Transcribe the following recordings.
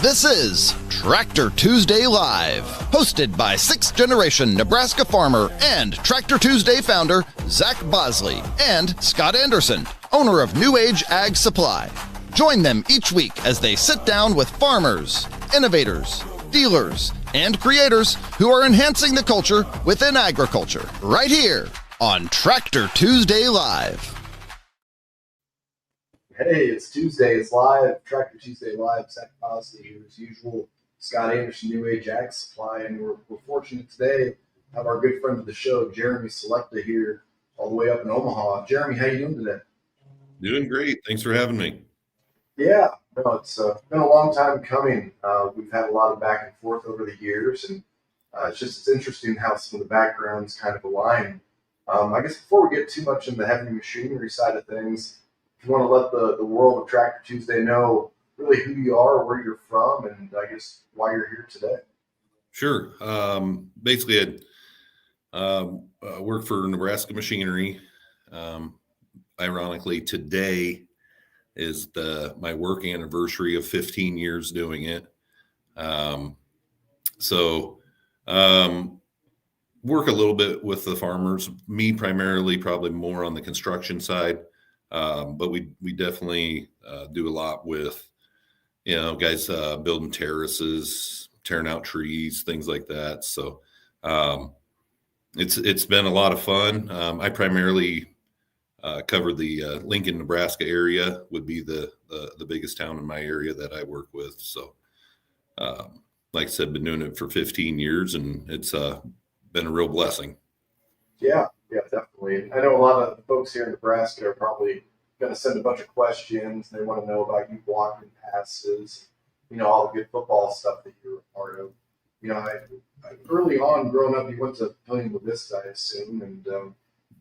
This is Tractor Tuesday Live, hosted by sixth-generation Nebraska farmer and Tractor Tuesday founder Zach Bosley and Scott Anderson, owner of New Age Ag Supply. Join them each week as they sit down with farmers, innovators, dealers, and creators who are enhancing the culture within agriculture, right here on Tractor Tuesday Live. Hey, it's Tuesday. It's live. Tractor Tuesday Live. Zach Bosley here as usual. Scott Anderson, New Age Ag Supply, and we're fortunate today to have our good friend of the show, Jeremy Slechta, here all the way up in Omaha. Jeremy, how you doing today? Doing great. Thanks for having me. Yeah, no, it's been a long time coming. We've had a lot of back and forth over the years, and it's interesting how some of the backgrounds kind of align. I guess before we get too much in the heavy machinery side of things, if you want to let the world of Tractor Tuesday know really who you are, where you're from, and I guess why you're here today. Sure. Basically, I work for Nebraska Machinery. Ironically, today is my work anniversary of 15 years doing it. Work a little bit with the farmers, me primarily, probably more on the construction side. But we definitely do a lot with, guys building terraces, tearing out trees, things like that. So it's been a lot of fun. I primarily cover the Lincoln, Nebraska area, would be the biggest town in my area that I work with. So like I said, been doing it for 15 years, and it's been a real blessing. Yeah, definitely. I know a lot of folks here in Nebraska are probably going to send a bunch of questions. They want to know about you blocking passes, all the good football stuff that you're a part of. I early on growing up, you went to Pillion Vista, I assume, and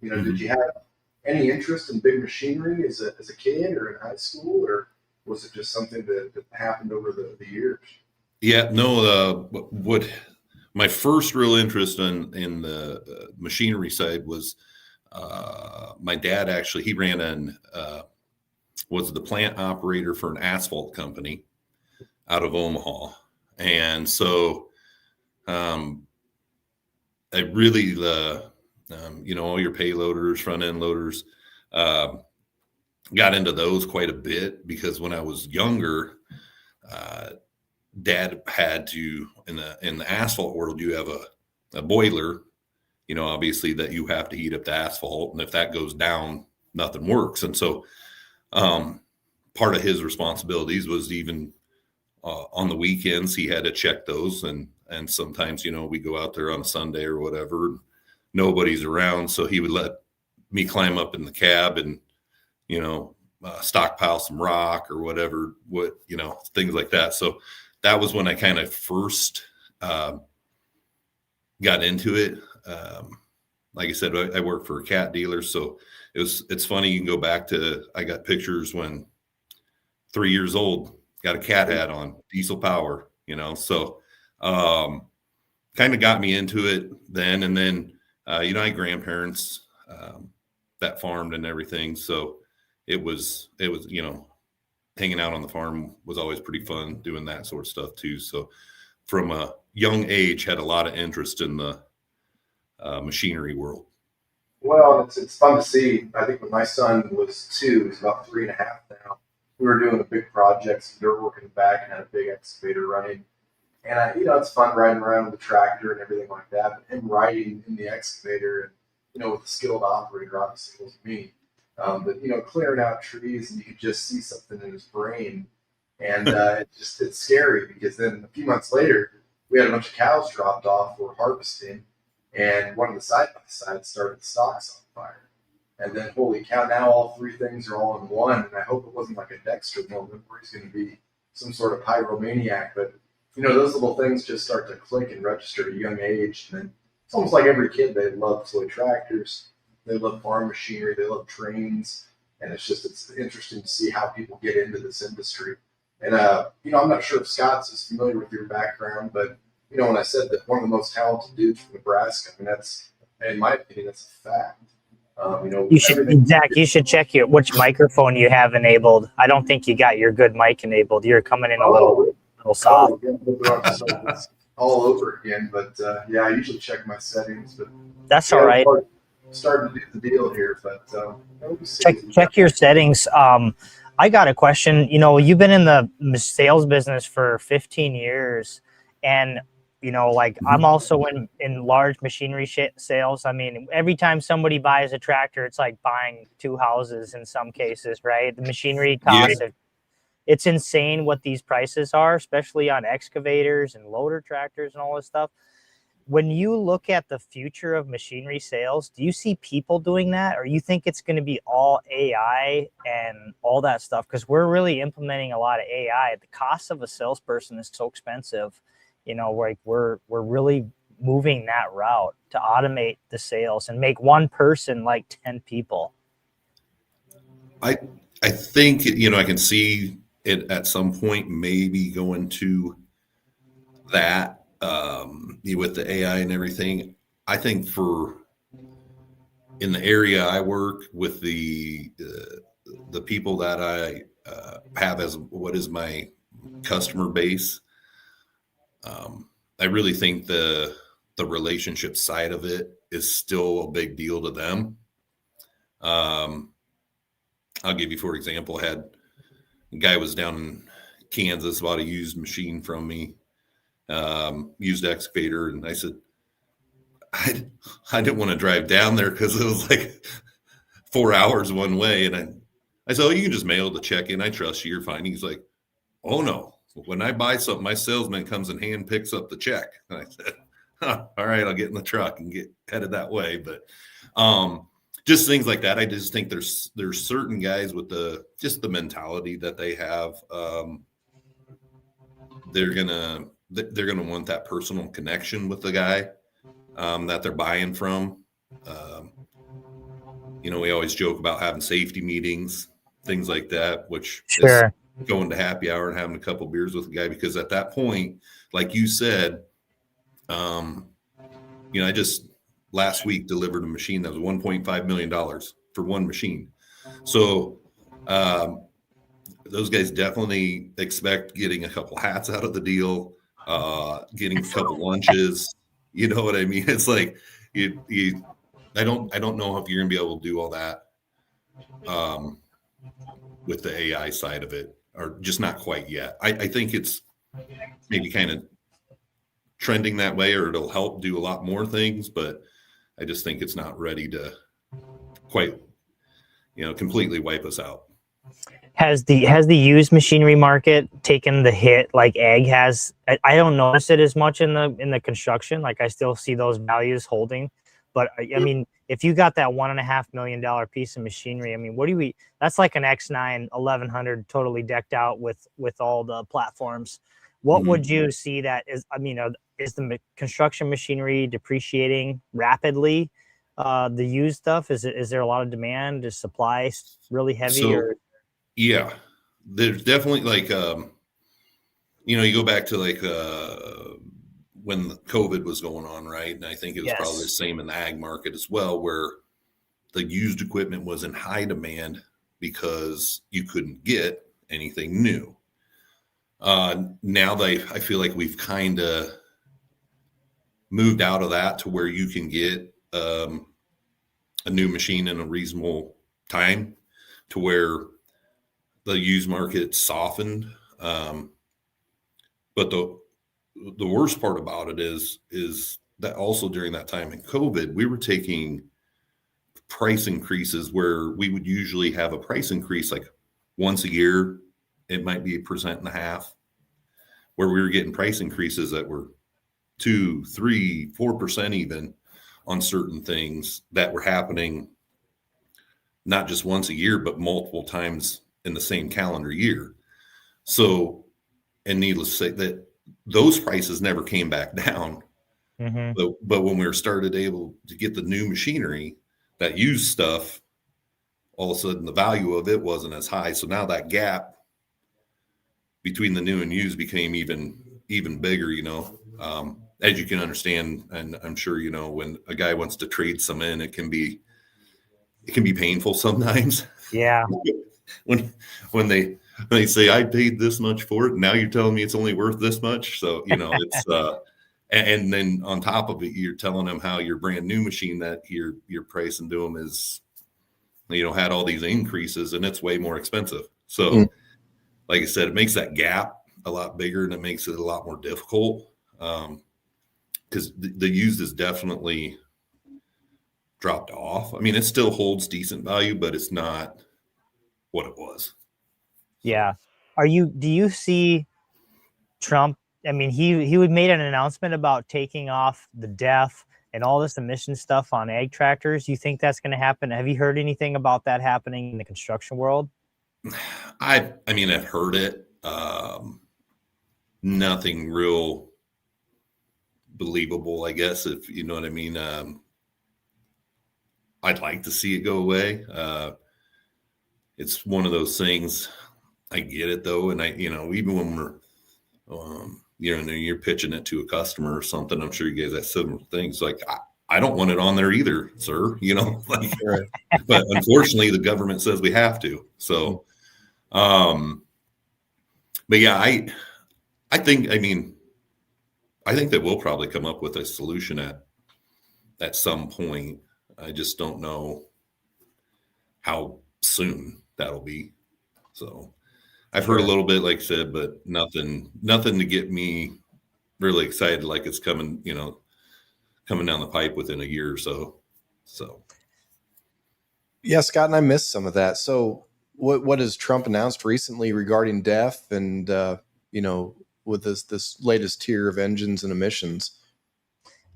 did you have any interest in big machinery as a kid or in high school, or was it just something that happened over the years? Yeah, no. What my first real interest in the machinery side was my dad. Actually, he ran was the plant operator for an asphalt company out of Omaha, and so I really all your payloaders, front end loaders, got into those quite a bit because when I was younger, Dad had to in the asphalt world, you have a boiler, obviously that you have to heat up the asphalt, and if that goes down, nothing works. And so part of his responsibilities was even on the weekends he had to check those, and sometimes we go out there on a Sunday or whatever, nobody's around, so he would let me climb up in the cab and stockpile some rock or whatever, things like that. So that was when I kind of first got into it. Like I said, I work for a cat dealer, so it's funny. You can go back to, I got pictures when 3 years old, got a cat hat on, diesel power, so kind of got me into it then. And then, I had grandparents that farmed and everything. So it was, hanging out on the farm was always pretty fun, doing that sort of stuff too. So from a young age, had a lot of interest in the machinery world. Well, it's fun to see. I think when my son was 2, he's about 3.5 now, we were doing a big project, some dirt work in the back, and had a big excavator running. And it's fun riding around with the tractor and everything like that. But him riding in the excavator, and with a skilled operator, obviously it wasn't me. But clearing out trees, and you could just see something in his brain, and it's scary because then a few months later, we had a bunch of cows dropped off. We're harvesting, and one of the side by sides started the stalks on fire. And then, holy cow! Now all 3 things are all in one. And I hope it wasn't like a Dexter moment where he's going to be some sort of pyromaniac. But those little things just start to click and register at a young age. And then it's almost like every kid, they love toy tractors. They love farm machinery. They love trains. And it's interesting to see how people get into this industry. And, I'm not sure if Scott's as familiar with your background, but, when I said that one of the most talented dudes from Nebraska, I mean, that's, in my opinion, that's a fact. You should, Zach, you should check which microphone you have enabled. I don't think you got your good mic enabled. You're coming in a little little soft. It's all over again. But yeah, I usually check my settings. But That's yeah, all right. Starting to do the deal here, but we'll see. Check your settings. I got a question. You know, you've been in the sales business for 15 years, and you know, like I'm also in large machinery sales. I mean, every time somebody buys a tractor, it's like buying two houses in some cases, right? The machinery costs, it's insane what these prices are, especially on excavators and loader tractors and all this stuff. When you look at the future of machinery sales, do you see people doing that, or you think it's going to be all AI and all that stuff? Because we're really implementing a lot of AI. The cost of a salesperson is so expensive. You know, like we're really moving that route to automate the sales and make one person like 10 people. I think, you know, I can see it at some point maybe going to that with the AI and everything. I think in the area I work with the people that I have as what is my customer base, I really think the relationship side of it is still a big deal to them. I'll give you, for example, had a guy was down in Kansas, bought a used machine from me, used excavator. And I said, I didn't want to drive down there because it was like 4 hours one way. And I said, oh, you can just mail the check in. I trust you. You're fine. He's like, oh no. When I buy something, my salesman comes and hand picks up the check. And I said, all right, I'll get in the truck and get headed that way. But just things like that. I just think there's certain guys with the mentality that they have. They're gonna want that personal connection with the guy that they're buying from. You know, we always joke about having safety meetings, things like that, which is going to happy hour and having a couple beers with the guy, because at that point, like you said, you know, I just last week delivered a machine that was $1.5 million for one machine. So those guys definitely expect getting a couple hats out of the deal, getting a couple lunches. You know what I mean? It's like I don't know if you're gonna be able to do all that with the AI side of it, or just not quite yet. I think it's maybe kind of trending that way, or it'll help do a lot more things, but I just think it's not ready to quite, you know, completely wipe us out. Has the used machinery market taken the hit like ag has? I don't notice it as much in the construction. Like I still see those values holding, but I mean, if you got that $1.5 million piece of machinery, I mean, that's like an X9 1100 totally decked out with all the platforms. What would you see that is? I mean, is the construction machinery depreciating rapidly? The used stuff, is there a lot of demand? Is supply really heavy? Yeah, there's definitely like, you know, you go back to like when COVID was going on, right? And I think it was probably the same in the ag market as well, where the used equipment was in high demand because you couldn't get anything new. Now I feel like we've kind of moved out of that to where you can get a new machine in a reasonable time, to where the used market softened. But the worst part about it is that also during that time in COVID, we were taking price increases where we would usually have a price increase like once a year. It might be 1.5%, where we were getting price increases that were 2, 3, 4% even on certain things that were happening not just once a year, but multiple times in the same calendar year. So, and needless to say that those prices never came back down. But when we were started able to get the new machinery, that used stuff, all of a sudden the value of it wasn't as high. So now that gap between the new and used became even bigger, you know. As you can understand, and I'm sure you know, when a guy wants to trade some in, it can be painful sometimes. Yeah. when They say I paid this much for it. And now you're telling me it's only worth this much. So, it's, and then on top of it, you're telling them how your brand new machine that you're pricing to them is, had all these increases and it's way more expensive. So like I said, it makes that gap a lot bigger and it makes it a lot more difficult. Because the used is definitely dropped off. I mean, it still holds decent value, but it's not what it was. Yeah. Do you see Trump? I mean, he would made an announcement about taking off the DEF and all this emission stuff on ag tractors. You think that's going to happen? Have you heard anything about that happening in the construction world? I mean, I've heard it. Nothing real believable, I guess, if you know what I mean. I'd like to see it go away. It's one of those things. I get it though, and even when we're, you're pitching it to a customer or something, I'm sure you guys have similar things. Like I don't want it on there either, sir. Right. But unfortunately, the government says we have to. So, but yeah, I think that we'll probably come up with a solution at some point. I just don't know how soon that'll be. So I've heard a little bit, like I said, but nothing to get me really excited like it's coming down the pipe within a year or so. So yeah, Scott, and I missed some of that. So what has Trump announced recently regarding DEF and with this latest tier of engines and emissions?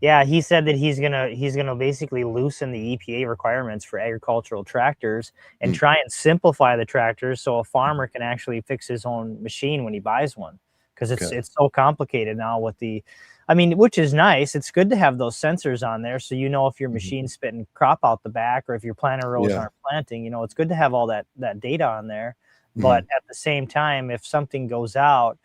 Yeah, he said that he's gonna basically loosen the EPA requirements for agricultural tractors and try and simplify the tractors so a farmer can actually fix his own machine when he buys one, because it's so complicated now with which is nice. It's good to have those sensors on there so if your machine's spitting crop out the back or if your planter rows aren't planting. It's good to have all that data on there. But at the same time, if something goes out,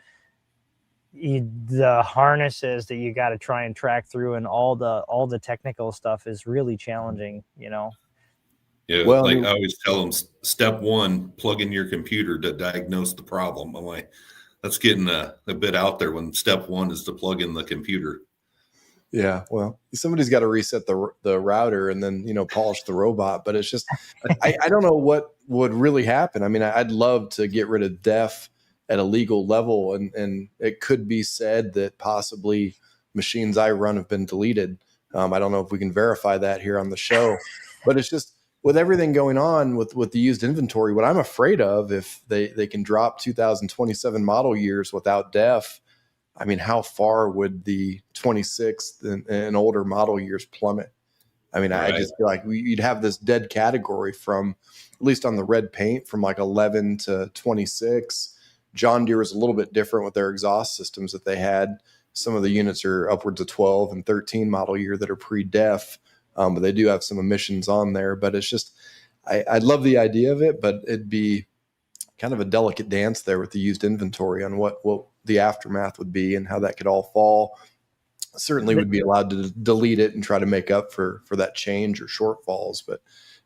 the harnesses that you got to try and track through and all the technical stuff is really challenging. Yeah, well, I always tell them, step one, plug in your computer to diagnose the problem. I'm like, that's getting a bit out there when step one is to plug in the computer. Yeah, well, somebody's got to reset the router and then polish the robot. But it's just I don't know what would really happen. I mean, I'd love to get rid of DEF at a legal level, and it could be said that possibly machines I run have been deleted. I don't know if we can verify that here on the show, but it's just with everything going on with the used inventory, what I'm afraid of, if they can drop 2027 model years without DEF, I mean, how far would the 26 and older model years plummet? I mean, right. I just feel like you'd have this dead category from, at least on the red paint, from like 11 to 26. John Deere is a little bit different with their exhaust systems that they had. Some of the units are upwards of 12 and 13 model year that are pre-DEF, but they do have some emissions on there. But it's just, I love the idea of it, but it'd be kind of a delicate dance there with the used inventory on what the aftermath would be and how that could all fall. Certainly would be allowed to delete it and try to make up for that change or shortfalls. But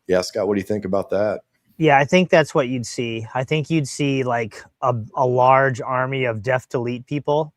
yeah, Scott, what do you think about that? Yeah, I think that's what you'd see. I think you'd see like a large army of DEF delete people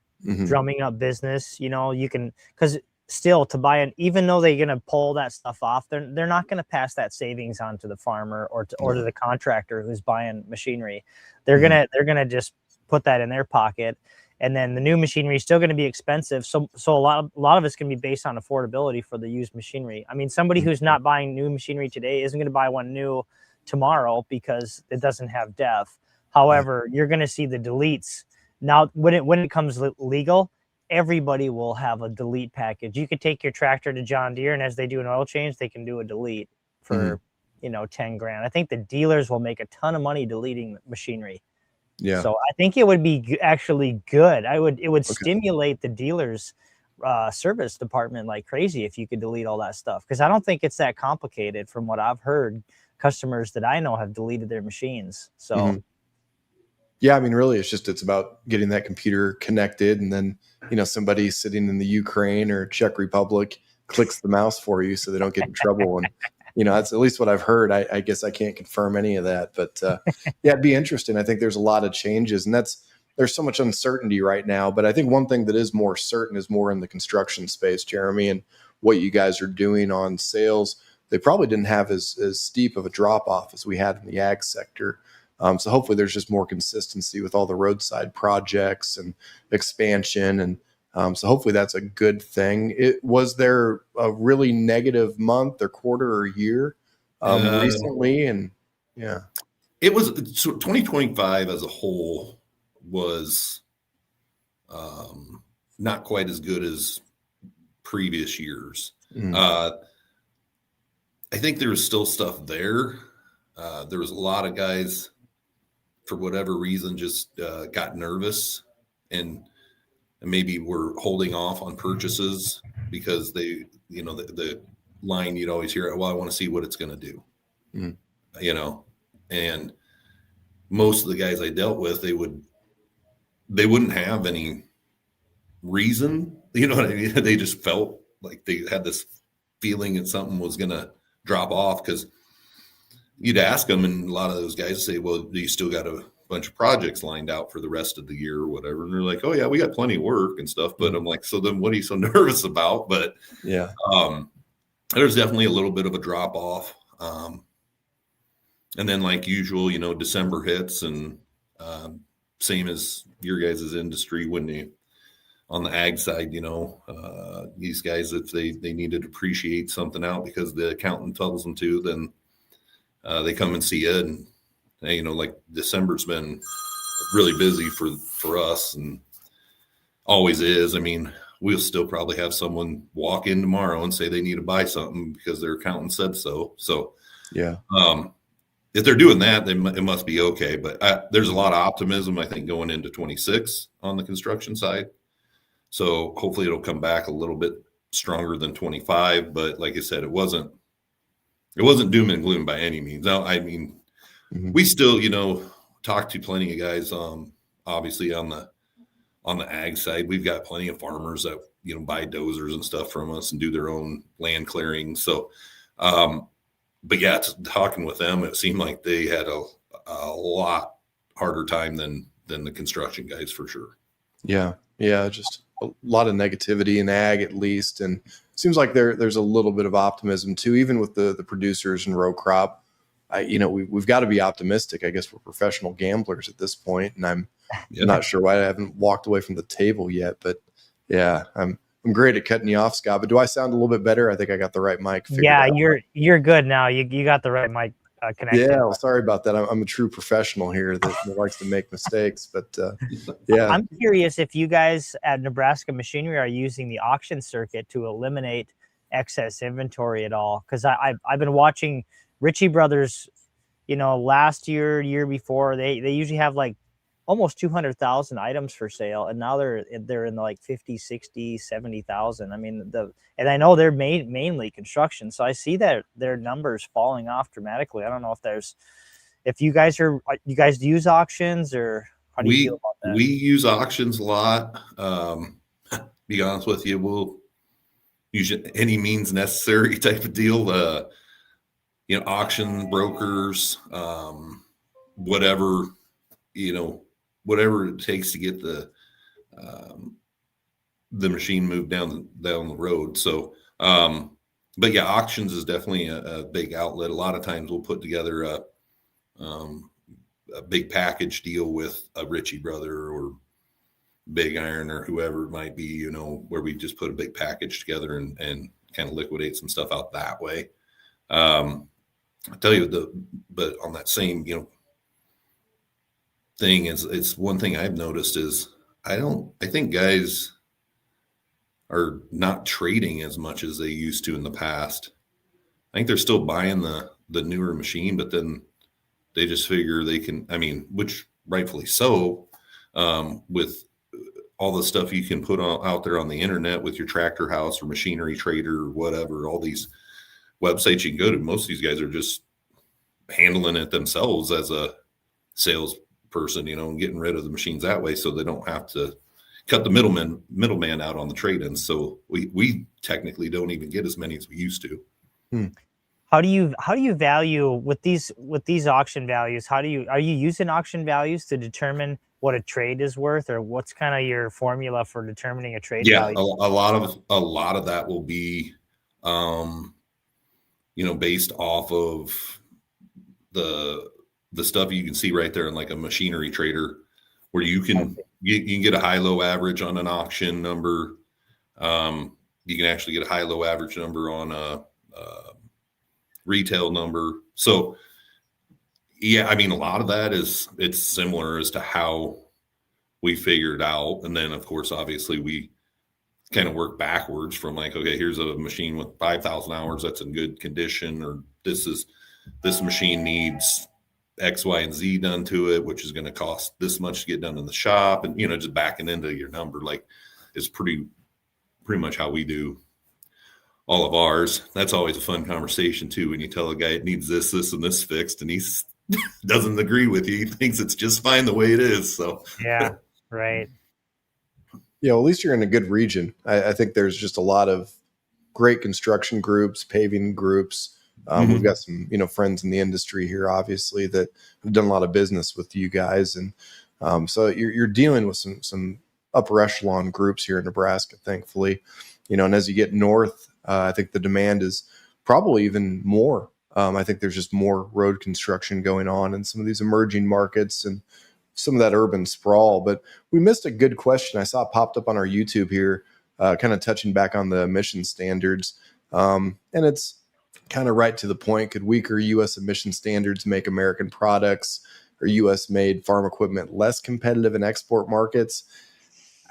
drumming up business. You can, because still to buy even though they're going to pull that stuff off, they're not going to pass that savings on to the farmer or to the contractor who's buying machinery. They're gonna just put that in their pocket. And then the new machinery is still going to be expensive. So a lot of it's going to be based on affordability for the used machinery. I mean, somebody who's not buying new machinery today isn't going to buy one new tomorrow because it doesn't have DEF. However, you're going to see the deletes. Now, when it comes legal, everybody will have a delete package. You could take your tractor to John Deere, and as they do an oil change, they can do a delete for, $10,000. I think the dealers will make a ton of money deleting machinery. Yeah. So I think it would be actually good. It would stimulate the dealers' service department like crazy if you could delete all that stuff. Because I don't think it's that complicated. From what I've heard, customers that I know have deleted their machines. So. Yeah, I mean, really, it's about getting that computer connected, and then somebody sitting in the Ukraine or Czech Republic clicks the mouse for you so they don't get in trouble. And that's at least what I've heard. I guess I can't confirm any of that, but yeah, it'd be interesting. I think there's a lot of changes, and there's so much uncertainty right now. But I think one thing that is more certain is more in the construction space, Jeremy, and what you guys are doing on sales. They probably didn't have as steep of a drop off as we had in the ag sector. So hopefully there's just more consistency with all the roadside projects and expansion. And so hopefully that's a good thing. Was there a really negative month or quarter or year recently? And yeah, it was, so 2025 as a whole was not quite as good as previous years. I think there was still stuff there. There was a lot of guys, for whatever reason, just got nervous and maybe were holding off on purchases because they, the line you'd always hear, well, I want to see what it's going to do, and most of the guys I dealt with, they wouldn't have any reason, you know what I mean? They just felt like they had this feeling that something was going to drop off, because you'd ask them, and a lot of those guys say, well, do you still got a bunch of projects lined out for the rest of the year or whatever? And they're like, oh yeah, we got plenty of work and stuff. But I'm like, so then what are you so nervous about? But yeah, there's definitely a little bit of a drop off. And then like usual, December hits, and same as your guys' industry, when you on the ag side, these guys, if they need to depreciate something out because the accountant tells them to, then they come and see you. And like December's been really busy for us, and always is. I mean, we'll still probably have someone walk in tomorrow and say they need to buy something because their accountant said so. So yeah, if they're doing that, then it must be okay. But there's a lot of optimism, I think, going into 26 on the construction side. So hopefully it'll come back a little bit stronger than 25. But like I said, it wasn't doom and gloom by any means. Now, I mean, we still, talk to plenty of guys, obviously on the ag side. We've got plenty of farmers that, buy dozers and stuff from us and do their own land clearing. So, but yeah, talking with them, it seemed like they had a lot harder time than the construction guys, for sure. Yeah. Just a lot of negativity in ag, at least. And it seems like there's a little bit of optimism too, even with the producers and row crop. We've got to be optimistic. I guess we're professional gamblers at this point, and I'm not sure why I haven't walked away from the table yet. But yeah, I'm great at cutting you off, Scott. But do I sound a little bit better? I think I got the right mic figured out. You're good now. You got the right mic connected. Yeah, well, sorry about that. I'm a true professional here that likes to make mistakes. But yeah, I'm curious if you guys at Nebraska Machinery are using the auction circuit to eliminate excess inventory at all, because I've been watching Ritchie Brothers, last year before, they usually have like almost 200,000 items for sale, and now they're in like 50, 60, 70,000. I mean, and I know they're mainly construction, so I see that their numbers falling off dramatically. I don't know if you guys use auctions, or how do you feel about that? We use auctions a lot. Be honest with you, we'll use any means necessary type of deal. Auction brokers, whatever it takes to get the machine moved down the road. So, but yeah, auctions is definitely a big outlet. A lot of times we'll put together a big package deal with a Ritchie Brother or Big Iron or whoever it might be, where we just put a big package together and kind of liquidate some stuff out that way. I tell you, but on that same, thing, it's one thing I've noticed is I think guys are not trading as much as they used to in the past. I think they're still buying the newer machine, but then they just figure they can, which rightfully so, with all the stuff you can put out there on the internet with your Tractor House or Machinery Trader or whatever, all these websites you can go to. Most of these guys are just handling it themselves as a salesperson, and getting rid of the machines that way, so they don't have to cut the middleman out on the trade-ins. So we technically don't even get as many as we used to. How do you value with these auction values? Are you using auction values to determine what a trade is worth, or what's kind of your formula for determining a trade value? A lot of that will be, based off of the stuff you can see right there in like a machinery trader, where you can get a high-low average on an auction number. You can actually get a high-low average number on a retail number. So yeah, I mean, a lot of that it's similar as to how we figured out. And then of course, obviously we kind of work backwards from like, okay, here's a machine with 5,000 hours that's in good condition, or this machine needs X, Y, and Z done to it, which is going to cost this much to get done in the shop. And, just backing into your number, like, is pretty much how we do all of ours. That's always a fun conversation too, when you tell a guy it needs this, and this fixed, and he doesn't agree with you. He thinks it's just fine the way it is. So yeah, right. At least you're in a good region. I think there's just a lot of great construction groups, paving groups. We've got some, friends in the industry here, obviously, that have done a lot of business with you guys. And so you're dealing with some upper echelon groups here in Nebraska, thankfully. And as you get north, I think the demand is probably even more. I think there's just more road construction going on in some of these emerging markets and some of that urban sprawl. But we missed a good question I saw popped up on our YouTube here, kind of touching back on the emission standards. And it's kind of right to the point. Could weaker U.S. emission standards make American products or U.S. made farm equipment less competitive in export markets?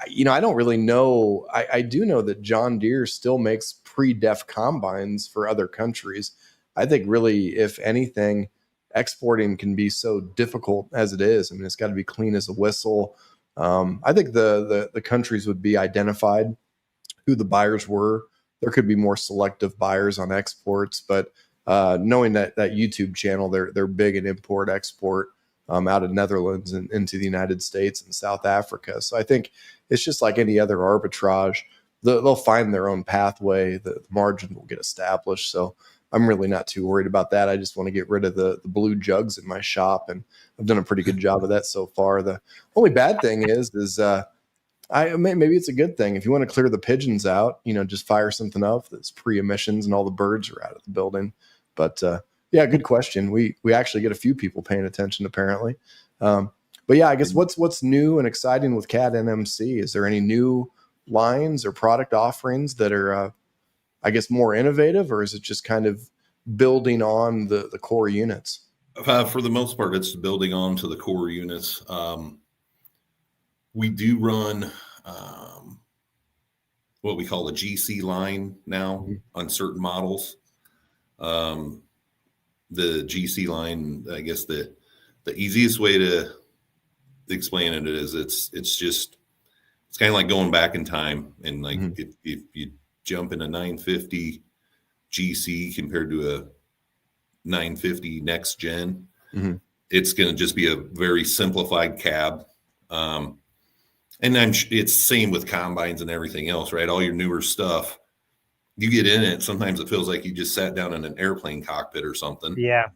I don't really know. I do know that John Deere still makes pre-def combines for other countries. I think really, if anything, exporting can be so difficult as it is. I mean, it's got to be clean as a whistle. I think the countries would be identified who the buyers were. There could be more selective buyers on exports, but knowing that YouTube channel, they're big in import export out of Netherlands and into the United States and South Africa. So I think it's just like any other arbitrage. They'll find their own pathway. The margin will get established. So I'm really not too worried about that. I just want to get rid of the blue jugs in my shop, and I've done a pretty good job of that so far. The only bad thing is maybe it's a good thing. If you want to clear the pigeons out, just fire something up that's pre-emissions and all the birds are out of the building. But yeah, good question. We actually get a few people paying attention apparently. But yeah, I guess what's new and exciting with CAT NMC? Is there any new lines or product offerings that are, I guess, more innovative, or is it just kind of building on the core units? For the most part, it's building on to the core units. We do run what we call a GC line now on certain models. The GC line, I guess the easiest way to explain it is it's kind of like going back in time, and like if you jump in a 950 GC compared to a 950 next gen, it's going to just be a very simplified cab. And it's same with combines and everything else, right? All your newer stuff, you get in it, sometimes it feels like you just sat down in an airplane cockpit or something. Yeah.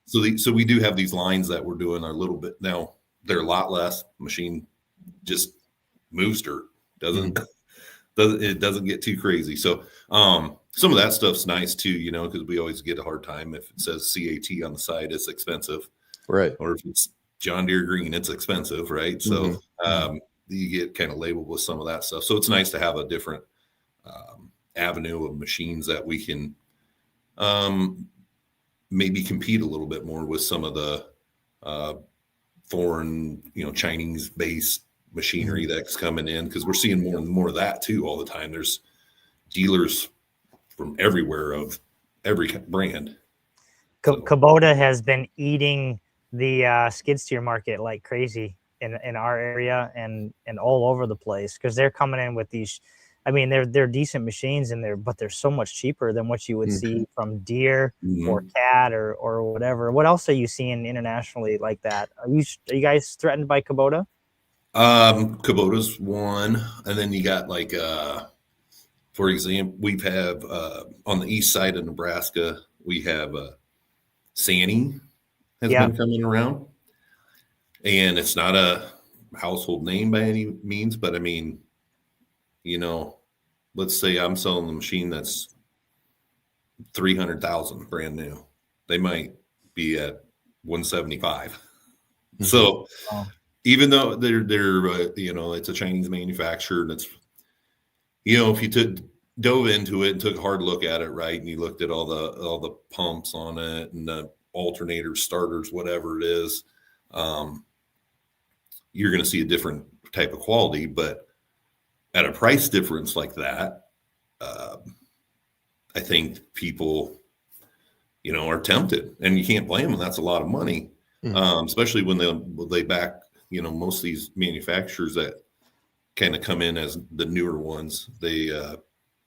So we do have these lines that we're doing a little bit now. They're a lot less. Machine just moves dirt. It doesn't get too crazy. So some of that stuff's nice too, because we always get a hard time if it says CAT on the side, it's expensive, right? Or if it's John Deere green, it's expensive, right? So you get kind of labeled with some of that stuff. So it's nice to have a different avenue of machines that we can maybe compete a little bit more with some of the foreign, Chinese-based machinery that's coming in, because we're seeing more and more of that too all the time. There's dealers from everywhere of every brand. Kubota has been eating the skid steer market like crazy in our area and all over the place, because they're coming in with these. I mean, they're decent machines but they're so much cheaper than what you would see from Deere or CAT or whatever. What else are you seeing internationally like that? Are you guys threatened by Kubota? Kubota's one, and then you got like for example, we have on the east side of Nebraska, We have Sani has Yeah. been coming around, and it's not a household name by any means, but I mean, let's say I'm selling the machine that's 300,000 brand new. They might be at 175. Mm-hmm. So even though they're it's a Chinese manufacturer, and it's, if you dove into it and took a hard look at it, right, and you looked at all the pumps on it and the alternators, starters, whatever it is, you're going to see a different type of quality. But at a price difference like that, I think people, are tempted, and you can't blame them. That's a lot of money, especially when they back, most of these manufacturers that kind of come in as the newer ones, they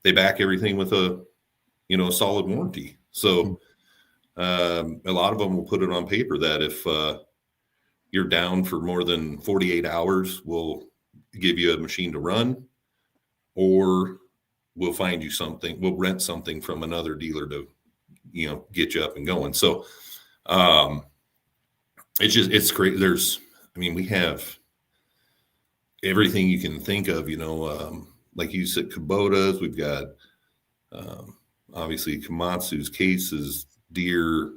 back everything with a solid warranty. So a lot of them will put it on paper that if you're down for more than 48 hours, we'll give you a machine to run, or we'll find you something. We'll rent something from another dealer to, get you up and going. So it's great. We have everything you can think of, like you said, Kubotas. We've got obviously Komatsu's, cases, Deere.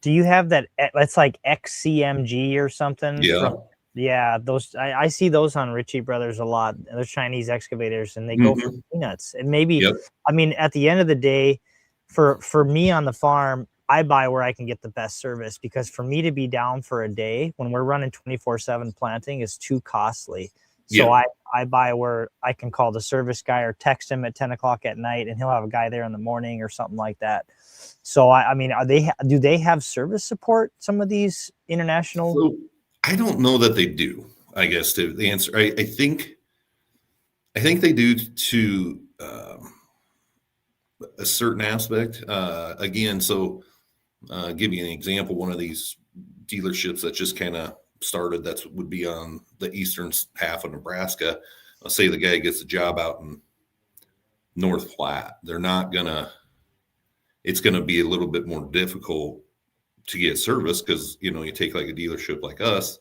Do you have that? That's like XCMG or something. Yeah. Yeah, those I see those on Ritchie Brothers a lot. They're Chinese excavators, and they go for peanuts. And maybe, at the end of the day, for me on the farm, I buy where I can get the best service, because for me to be down for a day when we're running 24/7 planting is too costly. So I buy where I can call the service guy or text him at 10 o'clock at night, and he'll have a guy there in the morning or something like that. So do they have service support, some of these international? So, I don't know that they do. I guess the answer, I think they do to a certain aspect. Again, so give you an example. One of these dealerships that just kind of started, would be on the eastern half of Nebraska. Let's say the guy gets a job out in North Platte. It's gonna be a little bit more difficult to get service, because you take like a dealership like us,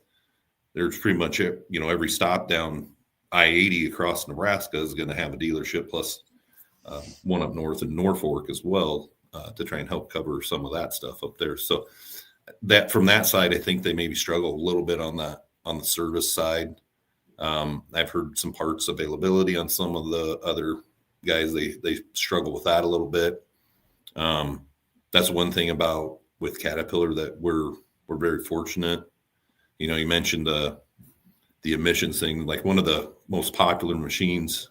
there's pretty much every stop down I-80 across Nebraska is going to have a dealership, plus one up north in Norfolk as well, to try and help cover some of that stuff up there. So that from that side, I think they maybe struggle a little bit on the service side. I've heard some parts availability on some of the other guys. They struggle with that a little bit. That's one thing about with Caterpillar that we're very fortunate. You mentioned the emissions thing. Like, one of the most popular machines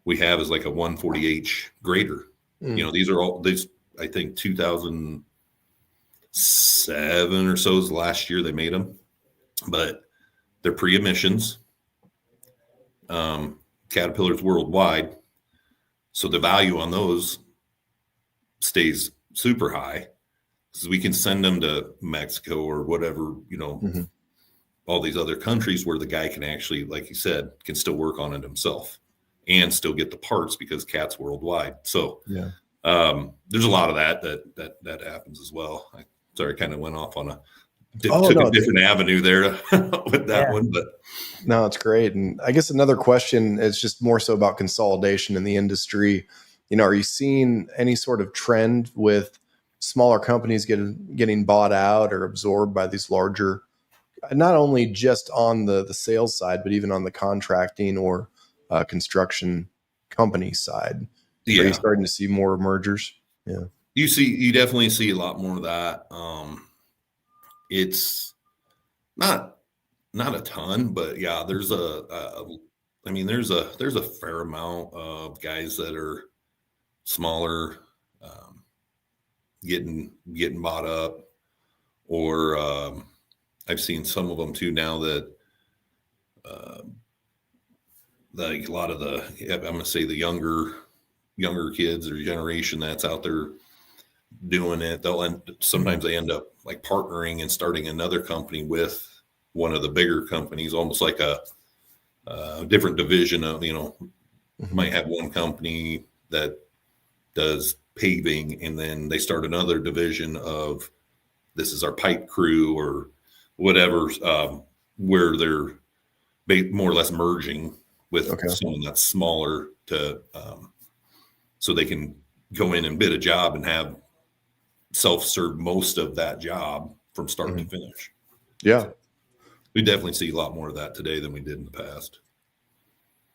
we have is like a 140H grader. These are all I think 2007 or so is the last year they made them, but they're pre-emissions. Caterpillar's worldwide, so the value on those stays super high, because we can send them to Mexico or whatever, all these other countries where the guy can actually, like you said, can still work on it himself and still get the parts, because Cat's worldwide. So there's a lot of that happens as well. I kind of went off on a different avenue there with that one, but no, it's great. And I guess another question is just more so about consolidation in the industry. Are you seeing any sort of trend with smaller companies getting bought out or absorbed by these larger, not only just on the sales side, but even on the contracting or construction company side? Are you starting to see more mergers? Yeah, you definitely see a lot more of that. It's not a ton, but yeah, there's a fair amount of guys that are smaller, getting bought up, or I've seen some of them too now that like a lot of I'm going to say the younger kids or generation that's out there doing it, sometimes they end up like partnering and starting another company with one of the bigger companies, almost like a different division of, might have one company that does paving, and then they start another division of this is our pipe crew or whatever, where they're more or less merging with someone that's smaller to so they can go in and bid a job and have self-serve most of that job from start to finish. Yeah. So we definitely see a lot more of that today than we did in the past.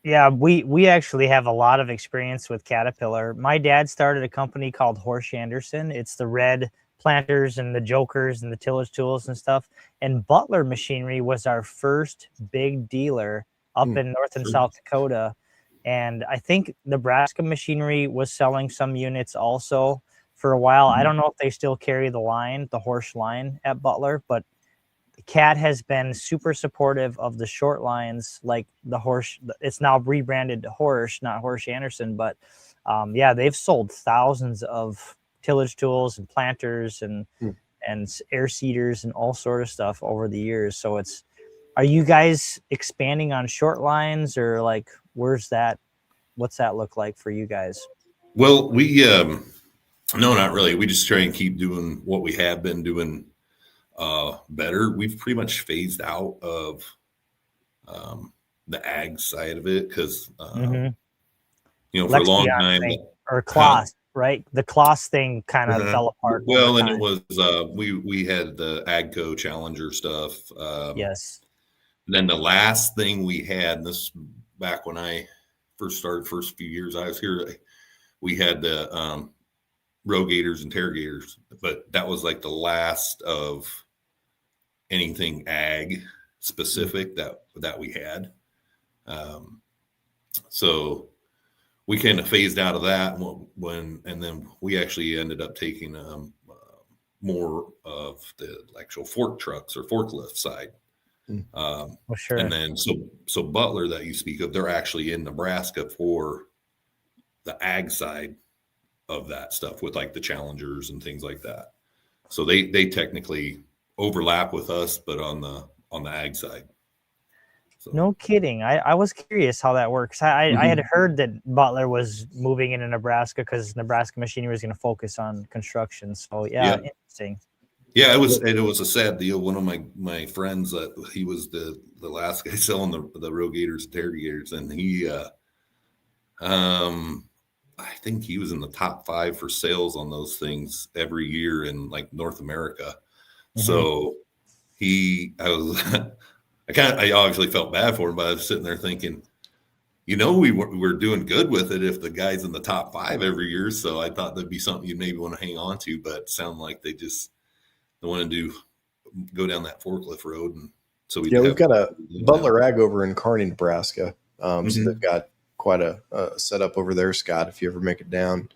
Yeah, we actually have a lot of experience with Caterpillar. My dad started a company called Horsch Anderson. It's the red planters and the jokers and the tillage tools and stuff. And Butler Machinery was our first big dealer up in North and South Dakota. And I think Nebraska Machinery was selling some units also for a while. I don't know if they still carry the Horsch line at Butler, but Cat has been super supportive of the short lines, like the Horsch. It's now rebranded to Horsch, not Horsch Anderson, but yeah, they've sold thousands of tillage tools and planters and air seeders and all sort of stuff over the years. So are you guys expanding on short lines, or like what's that look like for you guys? Well, we no, not really. We just try and keep doing what we have been doing better. We've pretty much phased out of the ag side of it because for a long time, or Kloss, right? The Kloss thing kind of fell apart. Well, and it was we had the AGCO Challenger stuff. Yes. Then the last thing we had, and this back when I first started, first few years I was here, we had the rogators and interrogators, but that was like the last of anything ag specific that we had. So we kind of phased out of that and then we actually ended up taking more of the actual fork trucks or forklift side. Sure. And then so Butler that you speak of, they're actually in Nebraska for the ag side of that stuff with like the Challengers and things like that. So they technically overlap with us, but on the ag side. So. No kidding. I was curious how that works. I had heard that Butler was moving into Nebraska because Nebraska Machinery was going to focus on construction. So yeah, interesting. Yeah, it was a sad deal. One of my friends, he was the last guy selling the rogators and interrogators, and he I think he was in the top 5 for sales on those things every year in like North America. So I obviously felt bad for him, but I was sitting there thinking, we were doing good with it if the guy's in the top 5 every year. So I thought that'd be something you'd maybe want to hang on to, but it sounded like they want to go down that forklift road. And so we've got a Butler Ag over in Kearney, Nebraska. So they've got quite a setup over there, Scott, if you ever make it down.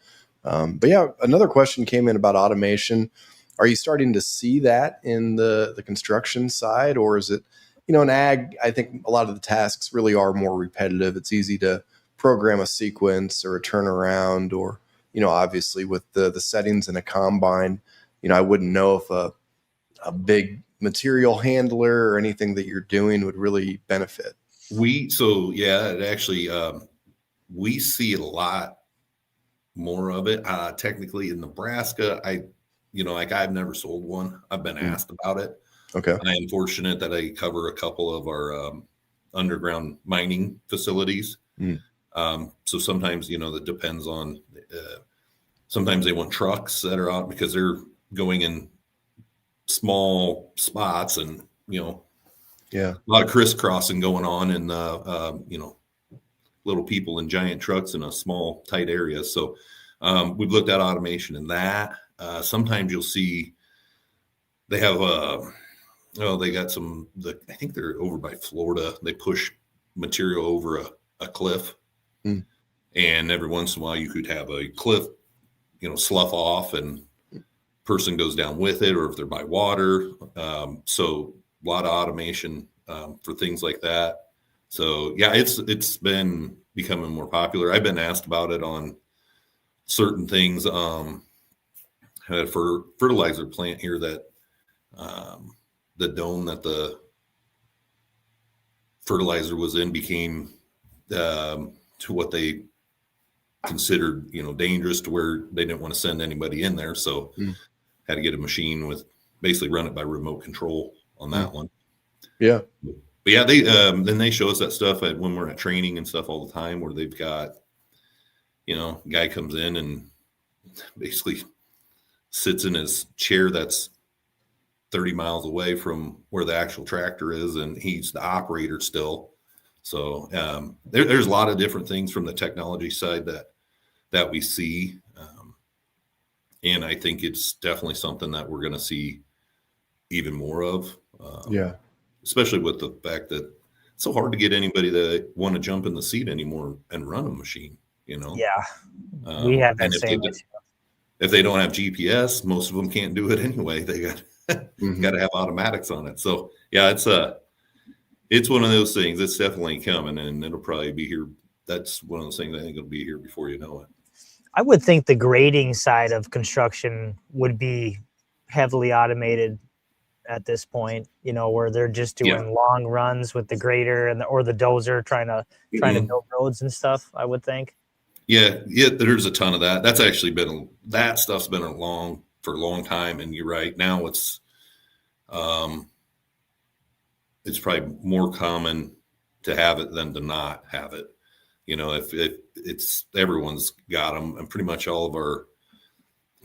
But yeah, another question came in about automation. Are you starting to see that in the construction side, or is it, in ag, I think a lot of the tasks really are more repetitive. It's easy to program a sequence or a turnaround, or, obviously with the settings in a combine, I wouldn't know if a big material handler or anything that you're doing would really benefit. We see a lot more of it. Technically in Nebraska, I've never sold one. I've been asked about it. Okay. I am fortunate that I cover a couple of our underground mining facilities. So sometimes, that depends on, sometimes they want trucks that are out because they're going in small spots and, a lot of crisscrossing going on and, little people in giant trucks in a small tight area. So we've looked at automation in that. Sometimes you'll see they have they got I think they're over by Florida. They push material over a cliff. And every once in a while you could have a cliff, slough off and person goes down with it, or if they're by water. So a lot of automation for things like that. So yeah, it's been becoming more popular. I've been asked about it on certain things. Had a fertilizer plant here that the dome that the fertilizer was in became to what they considered, dangerous to where they didn't want to send anybody in there. So had to get a machine with basically run it by remote control on that one. Yeah. But yeah, then they show us that stuff when we're at training and stuff all the time, where they've got, guy comes in and basically sits in his chair that's 30 miles away from where the actual tractor is, and he's the operator still. So there's a lot of different things from the technology side that we see. And I think it's definitely something that we're going to see even more of. Especially with the fact that it's so hard to get anybody that want to jump in the seat anymore and run a machine, Yeah. We have that same issue. If they don't have GPS, most of them can't do it anyway. They got to have automatics on it. So yeah, it's one of those things. It's definitely coming, and it'll probably be here. That's one of those things I think it'll be here before you know it. I would think the grading side of construction would be heavily automated at this point, where they're just doing long runs with the grader or the dozer trying to build roads and stuff, I would think. Yeah, there's a ton of that. That's actually that stuff's been for a long time, and you're right. Now it's probably more common to have it than to not have it. If it's everyone's got them, and pretty much all of our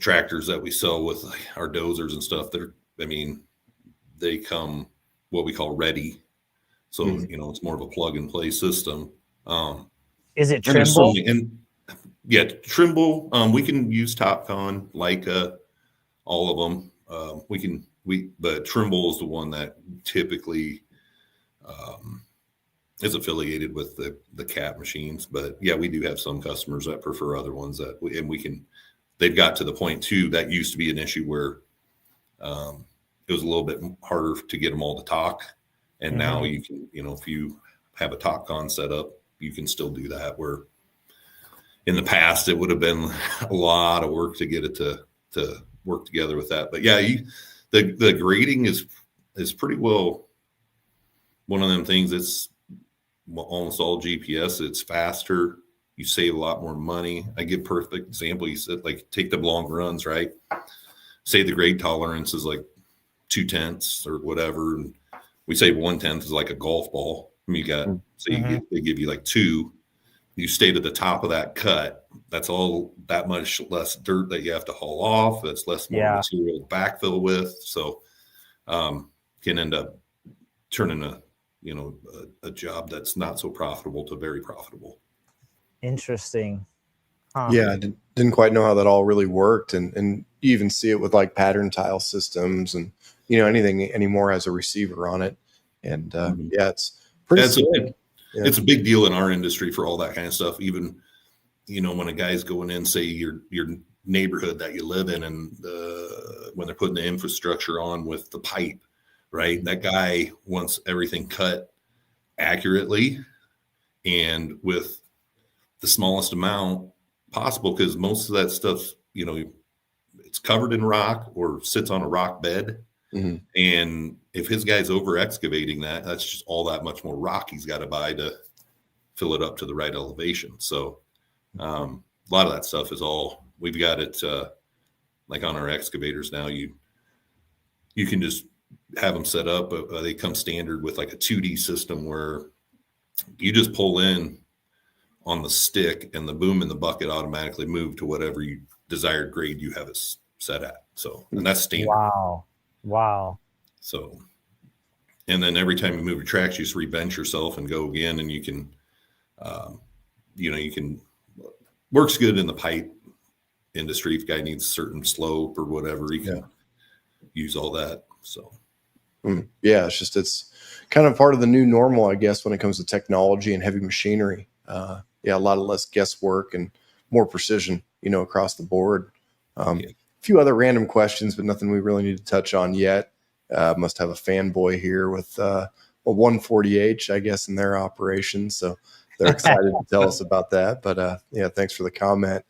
tractors that we sell with our dozers and stuff, they come what we call ready. So, it's more of a plug and play system. Is it Trimble? Yeah, Trimble. We can use Topcon, Leica, all of them. But Trimble is the one that typically is affiliated with the Cat machines. But yeah, we do have some customers that prefer other ones they've got to the point too, that used to be an issue where it was a little bit harder to get them all to talk. And now you can, if you have a Topcon set up, you can still do that, where in the past it would have been a lot of work to get it to work together with that. But yeah, the grading is pretty well one of them things. It's almost all GPS. It's faster. You save a lot more money. I give perfect example. You said, take the long runs, right? Say the grade tolerance is 0.2 or whatever, and we say 1/10 is like a golf ball. They give you 2. You stay to the top of that cut. That's all that much less dirt that you have to haul off. That's less more material to backfill with. So can end up turning a job that's not so profitable to very profitable. Interesting. Huh. Yeah, I didn't quite know how that all really worked, and you even see it with pattern tile systems and anything anymore has a receiver on it, and it's pretty slick. It's a big deal in our industry for all that kind of stuff. Even when a guy's going in, say your neighborhood that you live in, and when they're putting the infrastructure on with the pipe, right? That guy wants everything cut accurately and with the smallest amount possible, because most of that stuff, it's covered in rock or sits on a rock bed. And if his guy's over excavating that's just all that much more rock he's got to buy to fill it up to the right elevation. So a lot of that stuff is all we've got it on our excavators now. You can just have them set up. They come standard with a 2D system where you just pull in on the stick and the boom in the bucket automatically move to whatever you desired grade you have it set at. So, and that's standard. Wow. So, and then every time you move your tracks, you just rebench yourself and go again. And you can, works good in the pipe industry. If a guy needs a certain slope or whatever, he can use all that. So, it's kind of part of the new normal, I guess, when it comes to technology and heavy machinery. A lot of less guesswork and more precision, across the board. A few other random questions, but nothing we really need to touch on yet. Must have a fanboy here with a 140H, I guess, in their operation. So they're excited to tell us about that. But thanks for the comment.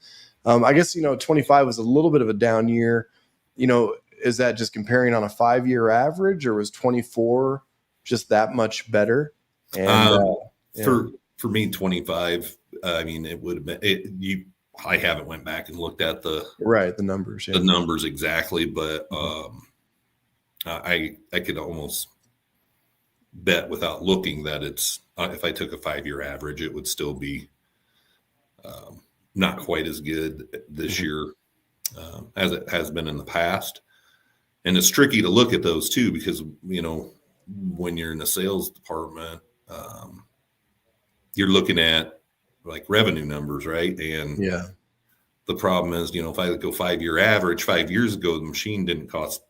I guess, 25 was a little bit of a down year. Is that just comparing on a 5-year average, or was 24 just that much better? And for me, 25, it would have been I haven't went back and looked at the numbers, the numbers exactly, but I could almost bet without looking that it's if I took a 5-year average, it would still be not quite as good this year as it has been in the past. And it's tricky to look at those too, because, you know, when you're in the sales department, you're looking at like revenue numbers, right? And the problem is, you know, if I go 5-year average, 5 years ago, the machine didn't cost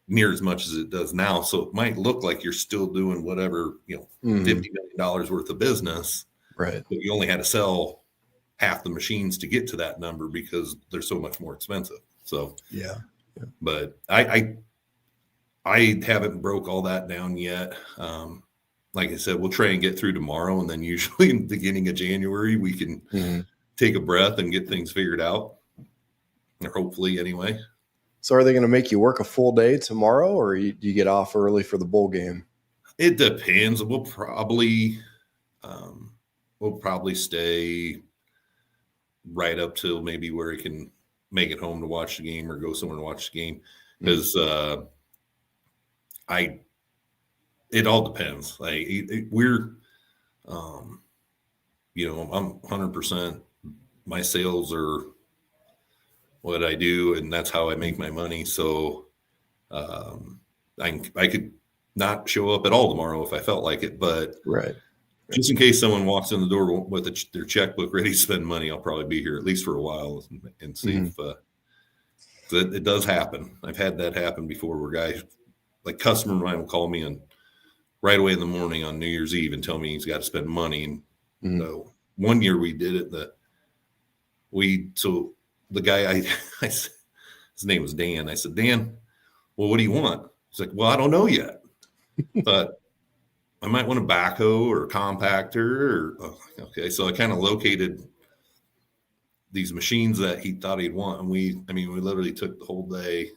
near as much as it does now. So it might look like you're still doing whatever, you know, $50 million worth of business, right? But you only had to sell half the machines to get to that number because they're so much more expensive. So, but I haven't broke all that down yet. Like I said, we'll try and get through tomorrow. And then usually in the beginning of January, we can take a breath and get things figured out, or hopefully anyway. So are they going to make you work a full day tomorrow, or do you get off early for the bowl game? It depends. We'll probably stay right up till maybe where he can make it home to watch the game or go somewhere to watch the game. Because it all depends. Like we're, you know, I'm 100%. My sales are what I do, and that's how I make my money. So I could not show up at all tomorrow if I felt like it, but just in case someone walks in the door with their checkbook ready to spend money, I'll probably be here at least for a while and see if it does happen. I've had that happen before, where guys, like customer of mine, will call me and right away in the morning on New Year's Eve and tell me he's got to spend money. And so one year we did it. So the guy, his name was Dan. I said, Dan, well, what do you want? He's like, well, I don't know yet, but I might want a backhoe or a compactor. Okay. So I kind of located these machines that he thought he'd want. And we literally took the whole day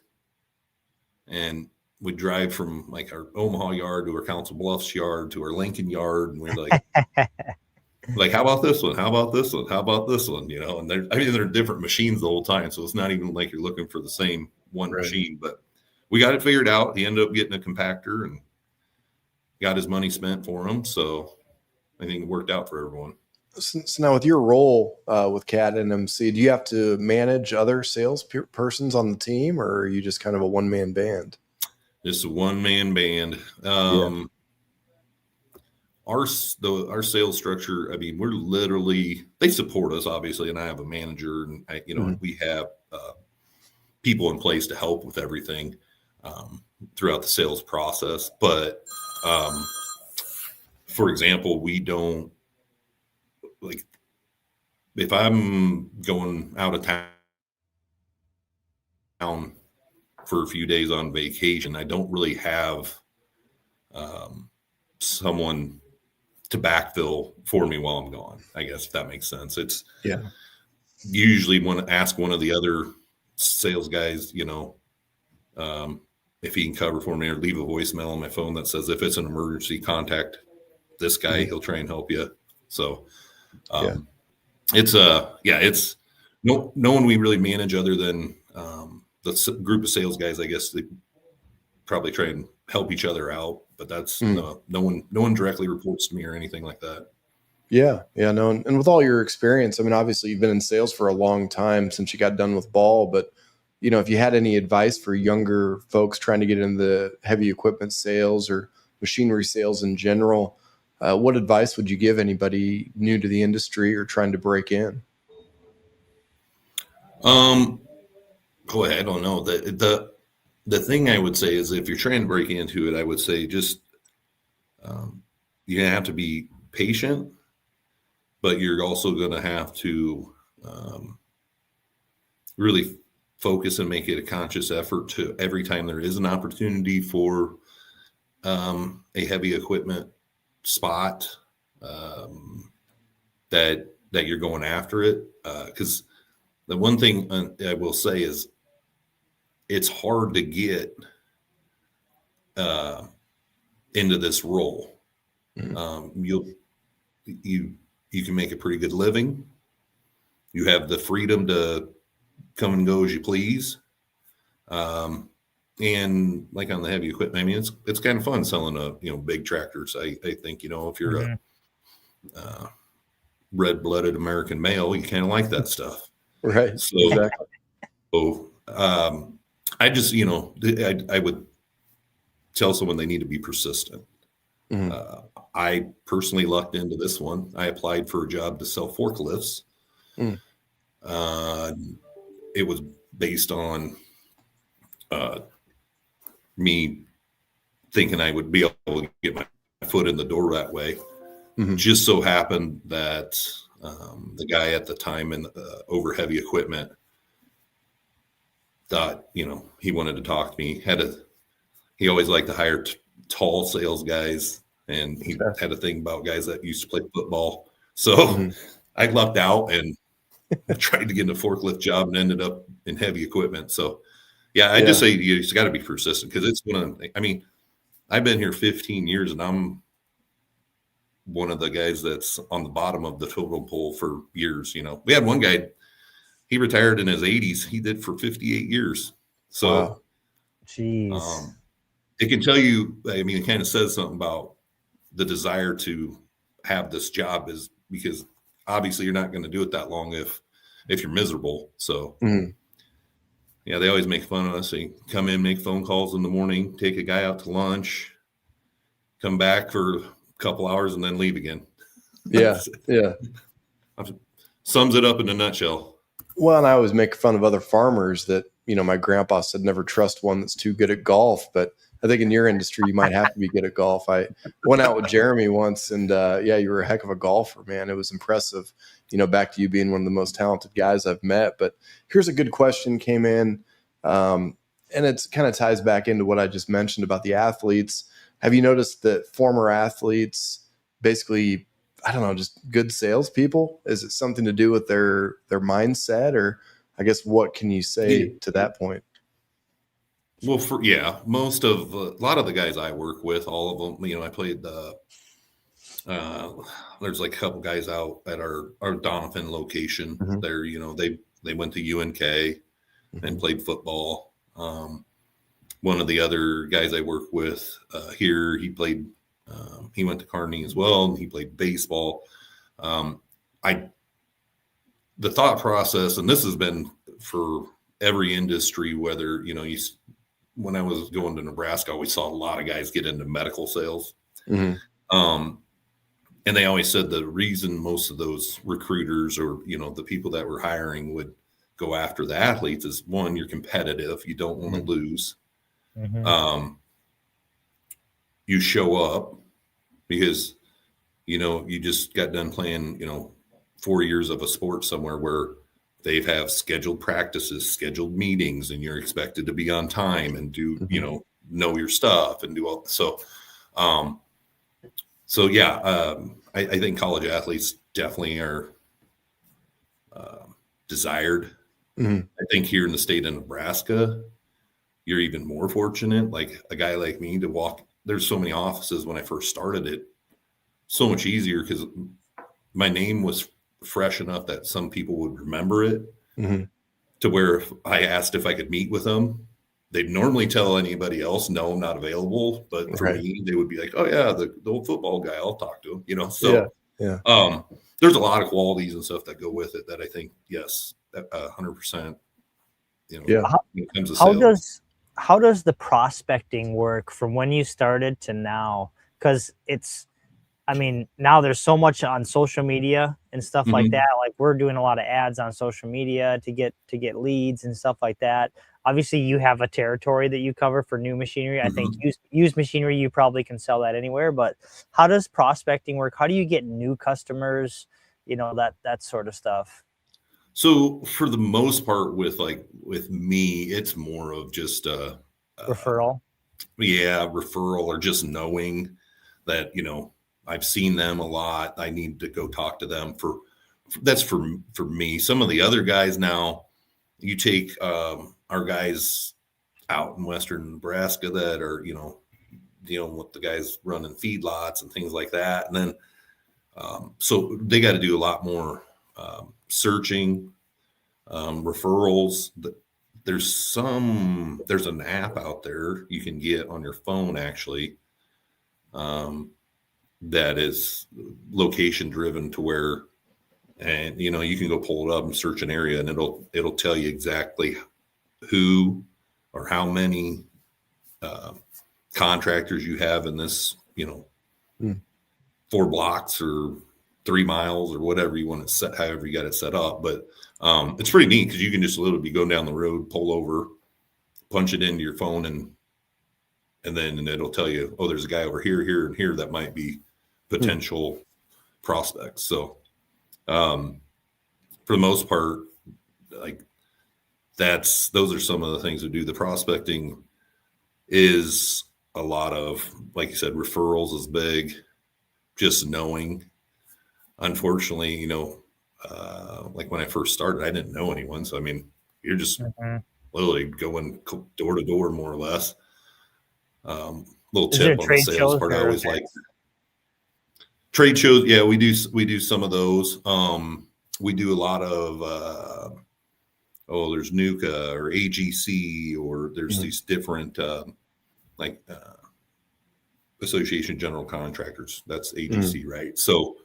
and we'd drive from like our Omaha yard to our Council Bluffs yard to our Lincoln yard. And we're like, like, how about this one? How about this one? How about this one? You know, and they're different machines the whole time. So it's not even like you're looking for the same one machine, but we got it figured out. He ended up getting a compactor and got his money spent for him. So I think it worked out for everyone. So now with your role with CAT and MC, do you have to manage other sales persons on the team, or are you just kind of a one-man band? Just a one-man band. Our sales structure, I mean, we're literally, they support us obviously, and I have a manager, and we have people in place to help with everything throughout the sales process. But for example, we don't, like, if I'm going out of town for a few days on vacation, I don't really have someone to backfill for me while I'm gone, I guess, if that makes sense. It's usually ask one of the other sales guys, you know, if he can cover for me, or leave a voicemail on my phone that says, if it's an emergency, contact this guy, he'll try and help you. So it's no one we really manage other than the group of sales guys. I guess they probably try and help each other out, but that's no one directly reports to me or anything like that. No. And with all your experience, I mean, obviously you've been in sales for a long time since you got done with ball, but you know, if you had any advice for younger folks trying to get into the heavy equipment sales or machinery sales in general, what advice would you give anybody new to the industry or trying to break in? Go ahead. I don't know. The thing I would say is, if you're trying to break into it, I would say just you're gonna have to be patient, but you're also gonna have to really focus and make it a conscious effort to, every time there is an opportunity for a heavy equipment spot, that you're going after it. Because the one thing I will say is, it's hard to get into this role. You can make a pretty good living, You have the freedom to come and go as you please. And like on the heavy equipment, I mean, it's kind of fun selling big tractors. I think, if you're a red-blooded American male, you kind of like that stuff. Right. So, Exactly. I just, I would tell someone they need to be persistent. Mhm. I personally lucked into this one. I applied for a job to sell forklifts. Mm. It was based on me thinking I would be able to get my foot in the door that way. Mhm. Just so happened that the guy at the time in over heavy equipment thought, he wanted to talk to me. He always liked to hire tall sales guys, and he had a thing about guys that used to play football. So I lucked out and tried to get a forklift job and ended up in heavy equipment. So I just say you just got to be persistent, because it's one of the, I mean, I've been here 15 years and I'm one of the guys that's on the bottom of the totem pole for years. We had one guy, he retired in his 80s. He did for 58 years. So, wow. Jeez. it can tell you, I mean, it kind of says something about the desire to have this job, is because obviously you're not going to do it that long if you're miserable. So, they always make fun of us. They come in, make phone calls in the morning, take a guy out to lunch, come back for a couple hours, and then leave again. Yeah. Yeah. Sums it up in a nutshell. Well, and I always make fun of other farmers that, my grandpa said never trust one that's too good at golf. But I think in your industry, you might have to be good at golf. I went out with Jeremy once, and you were a heck of a golfer, man. It was impressive. Back to you being one of the most talented guys I've met. But here's a good question came in, and it kind of ties back into what I just mentioned about the athletes. Have you noticed that former athletes basically, I don't know, just good salespeople? Is it something to do with their mindset, or I guess what can you say to that point? Well, a lot of the guys I work with, all of them, I played there's like a couple guys out at our Donovan location there, they went to UNK and played football. One of the other guys I work with here, he went to Kearney as well, and he played baseball. The thought process, and this has been for every industry, whether, when I was going to Nebraska, I always saw a lot of guys get into medical sales. And they always said the reason most of those recruiters or, the people that were hiring would go after the athletes is, one, you're competitive. You don't want to lose. You show up because, you just got done playing, 4 years of a sport somewhere where they have scheduled practices, scheduled meetings, and you're expected to be on time and do, know your stuff and do all. I think college athletes definitely are desired. I think here in the state of Nebraska, you're even more fortunate. Like a guy like me to walk, there's so many offices when I first started it, so much easier because my name was fresh enough that some people would remember it to where if I asked if I could meet with them, they'd normally tell anybody else, no, I'm not available. But for me, they would be like, oh yeah, the old football guy, I'll talk to him, So there's a lot of qualities and stuff that go with it that I think, yes, 100%, when it comes to sales. How does the prospecting work from when you started to now? Because now there's so much on social media and stuff like that. Like we're doing a lot of ads on social media to get leads and stuff like that. Obviously you have a territory that you cover for new machinery. I think used machinery, you probably can sell that anywhere, but how does prospecting work? How do you get new customers? That sort of stuff. So for the most part with me, it's more of just referral. Referral, or just knowing that, I've seen them a lot. I need to go talk to them that's for me. Some of the other guys now, you take our guys out in Western Nebraska that are, dealing with the guys running feedlots and things like that. And then, so they got to do a lot more searching, referrals. There's an app out there you can get on your phone actually, that is location driven to where, and you can go pull it up and search an area, and it'll tell you exactly who or how many contractors you have in this 4 blocks or 3 miles or whatever you want to set, however you got it set up. But it's pretty neat because you can just literally be going down the road, pull over, punch it into your phone, and then it'll tell you, oh, there's a guy over here, here, and here that might be potential prospects. So for the most part, like those are some of the things we do. The prospecting is a lot of, like you said, referrals is big, just knowing. Unfortunately, like when I first started, I didn't know anyone. So, I mean, you're just literally going door to door, more or less. Little tip on the sales part. I always like trade shows. Yeah, we do some of those. We do a lot of, there's NUCA or AGC, or there's these different, Association General Contractors. That's AGC, right? So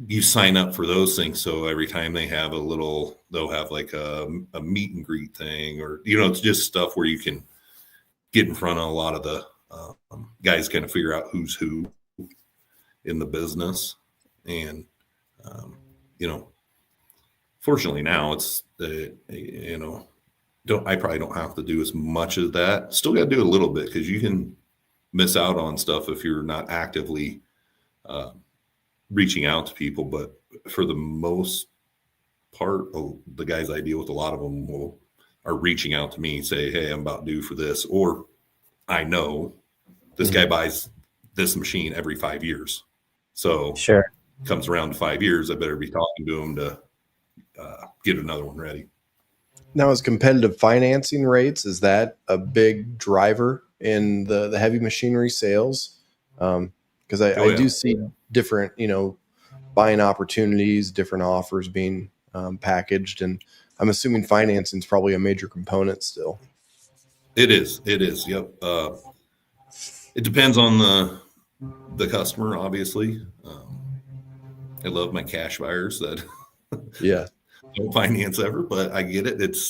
you sign up for those things. So every time they have they'll have like a meet and greet thing, or, it's just stuff where you can get in front of a lot of the guys, kind of figure out who's who in the business. And, fortunately now it's, I probably don't have to do as much of that. Still got to do a little bit, because you can miss out on stuff if you're not actively reaching out to people. But for the most part, the guys I deal with, a lot of them are reaching out to me and say, hey, I'm about due for this, or I know this guy buys this machine every 5 years. So sure, comes around to 5 years, I better be talking to him to get another one ready. Now, is competitive financing rates, is that a big driver in the heavy machinery sales? Because I do see different, buying opportunities, different offers being packaged, and I'm assuming financing is probably a major component still. It is. Yep. It depends on the customer, obviously. I love my cash buyers that don't finance ever, but I get it.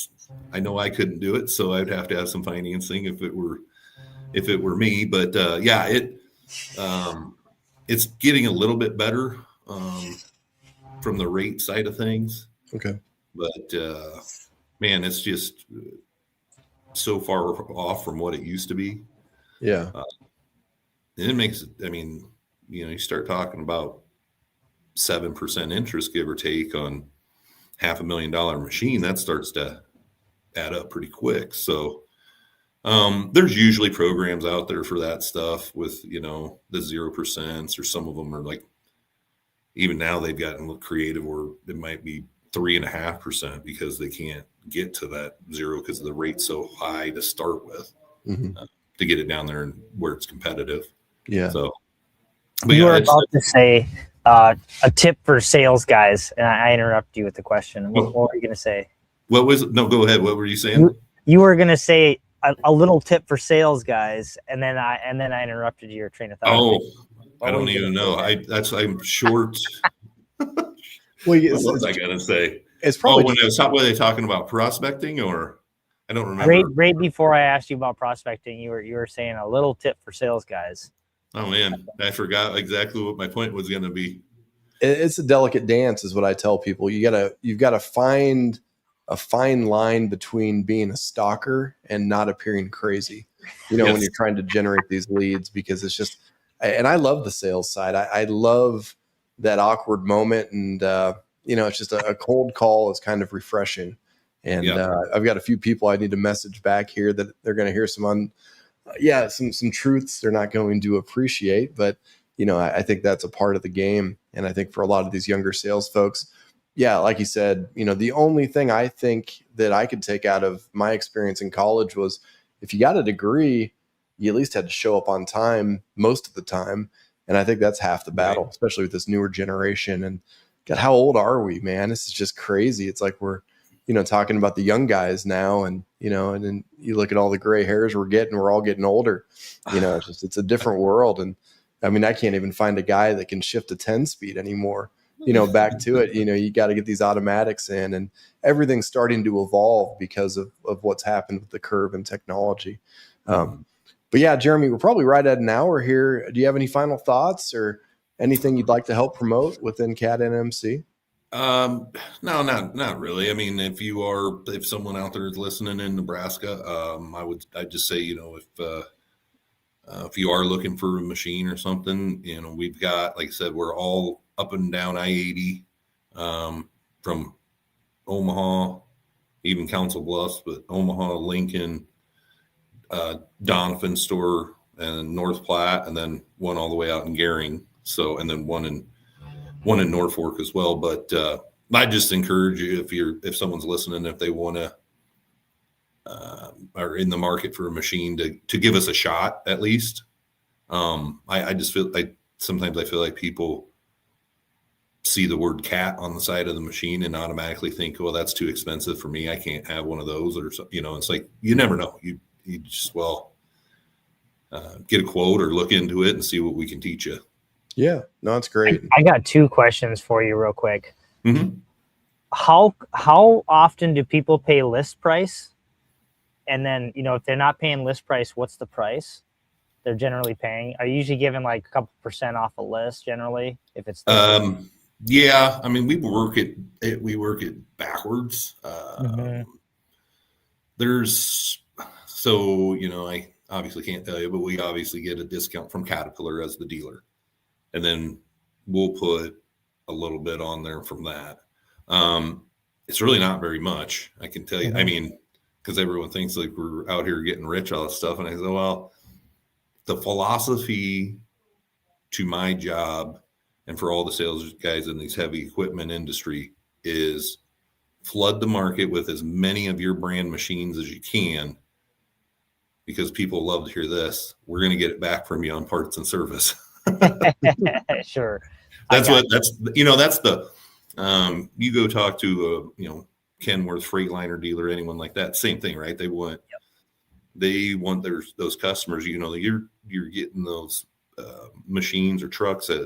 I know I couldn't do it, so I'd have to have some financing if it were me. But it's getting a little bit better from the rate side of things. Okay. But man, it's just so far off from what it used to be. Yeah. And it makes it, I mean, you start talking about 7% interest, give or take, on $500,000 machine, that starts to add up pretty quick. So there's usually programs out there for that stuff with, the 0%, or some of them are like, even now they've gotten a little creative where it might be 3.5% because they can't get to that 0 because the rate's so high to start with, to get it down there and where it's competitive. Yeah. So, you were about to say a tip for sales guys, and I interrupt you with the question. What were you going to say? What was it? No, go ahead. What were you saying? You were going to say a little tip for sales guys, and then I interrupted your train of thought. Oh, I don't even know. I'm short. Well, what was I going to say? It's probably were they talking about prospecting, or I don't remember. Right before I asked you about prospecting, you were saying a little tip for sales guys. Oh man, I forgot exactly what my point was going to be. It's a delicate dance, is what I tell people. You've got to find a fine line between being a stalker and not appearing crazy. When you're trying to generate these leads, because it's just, and I love the sales side. I love that awkward moment, and it's just a cold call is kind of refreshing. And I've got a few people I need to message back here that they're going to hear some truths they're not going to appreciate, but I think that's a part of the game. And I think for a lot of these younger sales folks, like you said, the only thing I think that I could take out of my experience in college was, if you got a degree, you at least had to show up on time most of the time. And I think that's half the battle, especially with this newer generation. And God, how old are we, man? This is just crazy. It's like we're, talking about the young guys now, and and then you look at all the gray hairs we're all getting older. It's a different world. And I mean, I can't even find a guy that can shift a 10 speed anymore. Back to it, you got to get these automatics in, and everything's starting to evolve because of what's happened with the curve and technology. But yeah, Jeremy, we're probably right at an hour here. Do you have any final thoughts or anything you'd like to help promote within CAT NMC? No, not really. I mean, if someone out there is listening in Nebraska, I'd just say, if you are looking for a machine or something, we've got, like I said, we're all up and down I-80, from Omaha, even Council Bluffs, but Omaha, Lincoln, Doniphan store, and North Platte, and then one all the way out in Gering. So, and then one in Norfolk as well. But I just encourage you, if someone's listening, if they want to are in the market for a machine, to give us a shot at least. I just feel sometimes I feel like people see the word CAT on the side of the machine and automatically think, well, that's too expensive for me, I can't have one of those, or it's like, you never know. You just get a quote or look into it and see what we can teach you. Yeah, no, it's great. I got 2 questions for you real quick. Mm-hmm. How often do people pay list price? And then, if they're not paying list price, what's the price they're generally paying? Are you usually giving like a couple % off a list generally? If it's yeah, I mean, we work it backwards. I obviously can't tell you, but we obviously get a discount from Caterpillar as the dealer, and then we'll put a little bit on there from that. It's really not very much, I can tell you. I mean, because everyone thinks like we're out here getting rich, all this stuff. And I say, well, the philosophy to my job and for all the sales guys in these heavy equipment industry is flood the market with as many of your brand machines as you can, because people love to hear this. We're going to get it back from you on parts and service. Sure. That's the, you go talk to, Kenworth Freightliner dealer, anyone like that, same thing, right? They want those customers, you're getting those machines or trucks at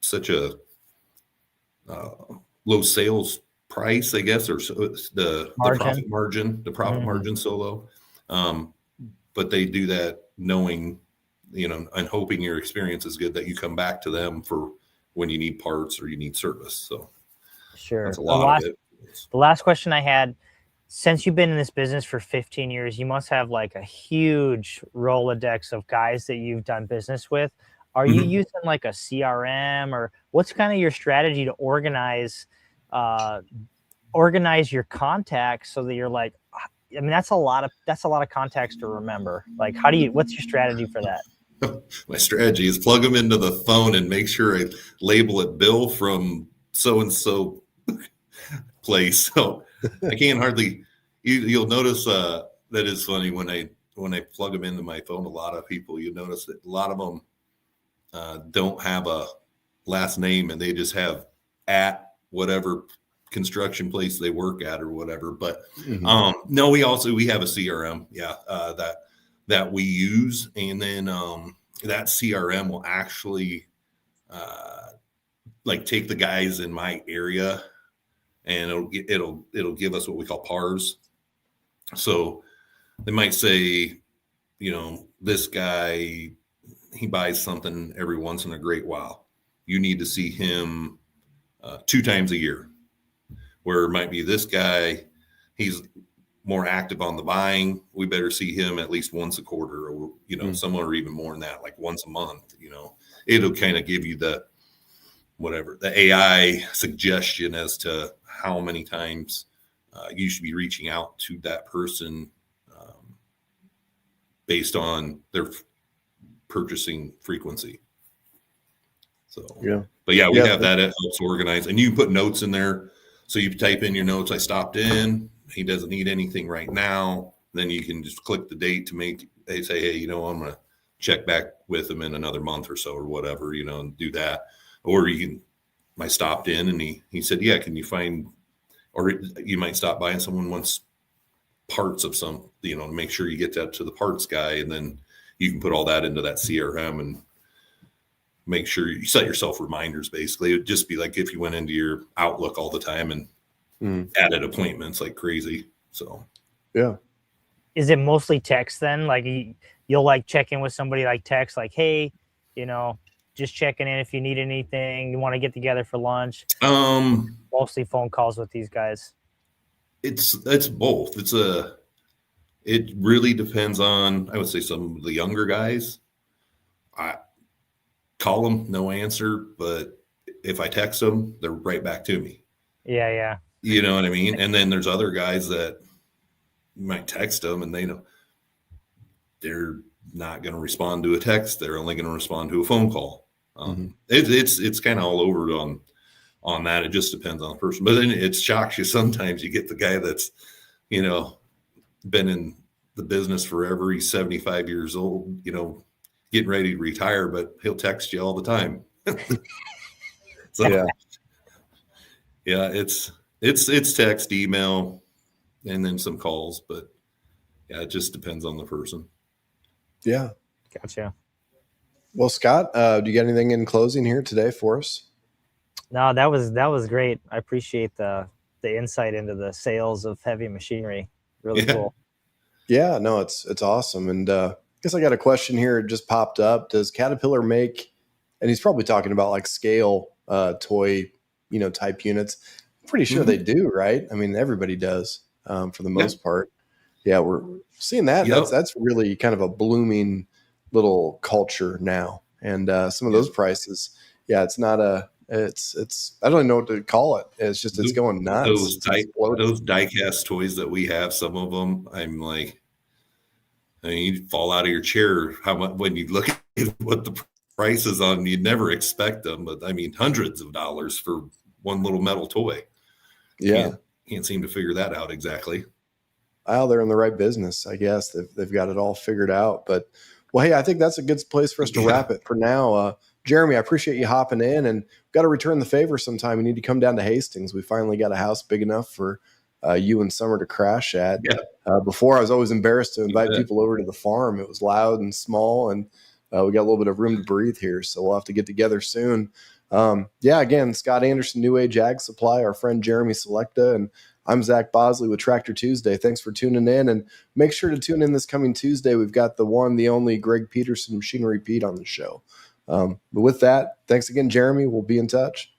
such a low sales price, I guess, or the profit margin, margin so low. But they do that knowing, and hoping your experience is good, that you come back to them for when you need parts or you need service. So sure. That's a lot of it. The last question I had, since you've been in this business for 15 years, you must have like a huge Rolodex of guys that you've done business with. Are you using like a CRM, or what's kind of your strategy to organize your contacts so that you're like, I mean, that's a lot of contacts to remember. Like, what's your strategy for that? My strategy is plug them into the phone and make sure I label it Bill from so-and-so place. So I can't hardly, you'll notice that is funny when I plug them into my phone. A lot of people, you notice that a lot of them don't have a last name, and they just have at whatever construction place they work at or whatever. But no, we have a CRM, that we use, and then that CRM will actually like take the guys in my area, and it'll give us what we call PARs. So they might say, this guy, he buys something every once in a great while. You need to see him 2 times a year. Where it might be this guy, he's more active on the buying. We better see him at least once a quarter, or, somewhere even more than that, like once a month. It'll kind of give you the AI suggestion as to how many times you should be reaching out to that person based on their purchasing frequency. So, we have that. It helps organize, and you can put notes in there. So you type in your notes, I stopped in, he doesn't need anything right now. Then you can just click the date to they say, hey, I'm going to check back with him in another month or so or whatever, and do that. Or you can I stopped in and he said, yeah, can you find, or you might stop by and someone wants parts of some, make sure you get that to the parts guy. And then you can put all that into that CRM and make sure you set yourself reminders. Basically, it would just be like if you went into your Outlook all the time and added appointments like crazy. So, yeah. Is it mostly text then? Like you'll like check in with somebody like text, like, hey, just checking in if you need anything, you want to get together for lunch. Mostly phone calls with these guys. It's both. It really depends on, I would say, some of the younger guys. I call them, no answer, but if I text them, they're right back to me. Yeah. You know what I mean? And then there's other guys that you might text them and they know they're not going to respond to a text. They're only going to respond to a phone call. It's kind of all over on that. It just depends on the person. But then it shocks you sometimes. You get the guy that's, been in the business forever. He's 75 years old, getting ready to retire, but he'll text you all the time. So yeah, it's text, email, and then some calls, but yeah, it just depends on the person. Yeah. Gotcha. Well, Scott, do you got anything in closing here today for us? No, that was great. I appreciate the insight into the sales of heavy machinery. Really cool. Yeah, no, it's awesome. And I guess I got a question here. It just popped up. Does Caterpillar make, and he's probably talking about like scale toy, type units. I'm pretty sure they do, right? I mean, everybody does for the most part. Yeah, we're seeing that. Yep. That's really kind of a blooming little culture now. And some of those prices, it's not it's I don't even know what to call it. It's just it's going nuts. Those die-cast toys that we have, some of them, I'm like, you'd fall out of your chair how much when you look at what the price is on. You'd never expect them, but I mean, hundreds of dollars for one little metal toy. Yeah, can't seem to figure that out exactly. Well, they're in the right business, I guess. They've got it all figured out. But well, hey, I think that's a good place for us to wrap it for now. Jeremy, I appreciate you hopping in, and got to return the favor sometime. You need to come down to Hastings. We finally got a house big enough for you and Summer to crash at. Yeah. Before, I was always embarrassed to invite people over to the farm. It was loud and small, and we got a little bit of room to breathe here. So we'll have to get together soon. Again, Scott Anderson, New Age Ag Supply, our friend Jeremy Slechta, and I'm Zach Bosley with Tractor Tuesday. Thanks for tuning in, and make sure to tune in this coming Tuesday. We've got the one, the only Greg Peterson Machinery Pete on the show. But with that, thanks again, Jeremy. We'll be in touch.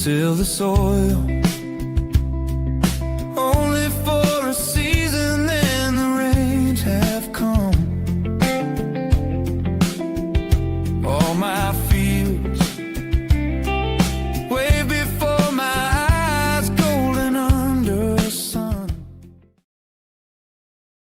Till the soil